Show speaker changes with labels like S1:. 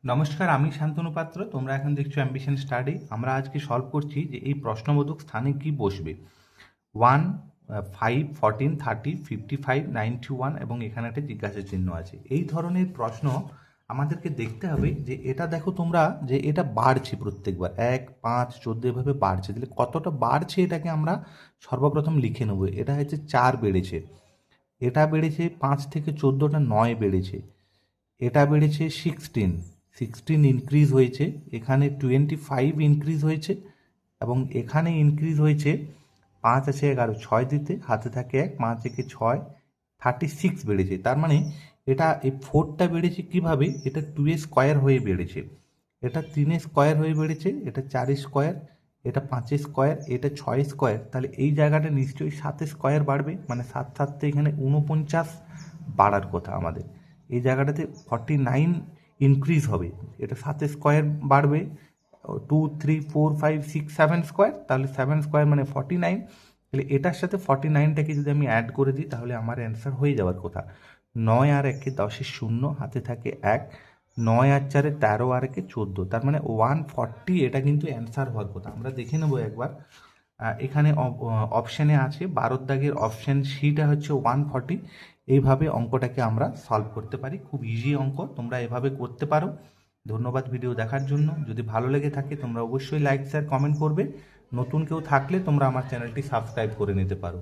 S1: নমস্কার, আমি শান্তনু পাত্র। তোমরা এখন দেখছো অ্যাম্বিশন স্টাডি। আমরা আজকে সলভ করছি যে এই প্রশ্নবোধক স্থানে কি বসবে। 1, 5, 14, 30, 55, 91 এবং এখানে একটা জিজ্ঞাসা চিহ্ন আছে। এই ধরনের প্রশ্ন আমাদেরকে দেখতে হবে যে এটা দেখো তোমরা যে এটা বাড়ছে প্রত্যেকবার 1, 5, 14 এভাবে বাড়ছে। তাহলে কতটা বাড়ছে এটাকে আমরা সর্বপ্রথম লিখে নেব। এটা হচ্ছে 4 বেড়েছে, এটা বেড়েছে 5 থেকে 14টা 9 বেড়েছে, এটা বেড়েছে 16 ইনক্রিজ হয়েছে, এখানে 25 ইনক্রিজ হয়েছে এবং এখানে ইনক্রিজ হয়েছে 5 আছে 11, 6 দিতে হাতে থাকে 1, 5 থেকে 6, 36 বেড়েছে। তার মানে এটা এই 4টা বেড়েছে কিভাবে, এটা 2 স্কোয়ার হয়ে বেড়েছে, এটা 3 স্কোয়ার হয়ে বেড়েছে, এটা 4 স্কোয়ার, এটা 5 স্কোয়ার, এটা 6 স্কোয়ার। তাহলে এই জায়গাটা নিশ্চয়ই 7 স্কোয়ার বাড়বে, মানে 7 7 এখানে 49 বাড়ার কথা আমাদের। এই জায়গাটাতে 49 ইনক্রিজ হবে, এটা 7 স্কোয়ার বাড়বে, 2 3 4 5 6 7 স্কোয়ার, তাহলে 7 স্কোয়ার মানে 49। তাহলে এটার সাথে 49টাকে যদি আমি অ্যাড করে দিই তাহলে আমার অ্যান্সার হয়ে যাওয়ার কথা। 9 আর 1 10 শূন্য, হাতে থাকে 1, 9 আর 4 13 আর 1 14, তার মানে 140 এটা কিন্তু অ্যান্সার হওয়ার কথা। আমরা দেখে নেবো একবার। এখানে অপশানে আছে 12 দাগের অপশান সিটা হচ্ছে 140। এইভাবে অঙ্কটাকে আমরা সলভ করতে পারি, খুব ইজি অঙ্ক, তোমরা এভাবে করতে পারো। ধন্যবাদ ভিডিও দেখার জন্য। যদি ভালো লেগে থাকে তোমরা অবশ্যই লাইক শেয়ার কমেন্ট করবে। নতুন কেউ থাকলে তোমরা আমার চ্যানেলটি সাবস্ক্রাইব করে নিতে পারো।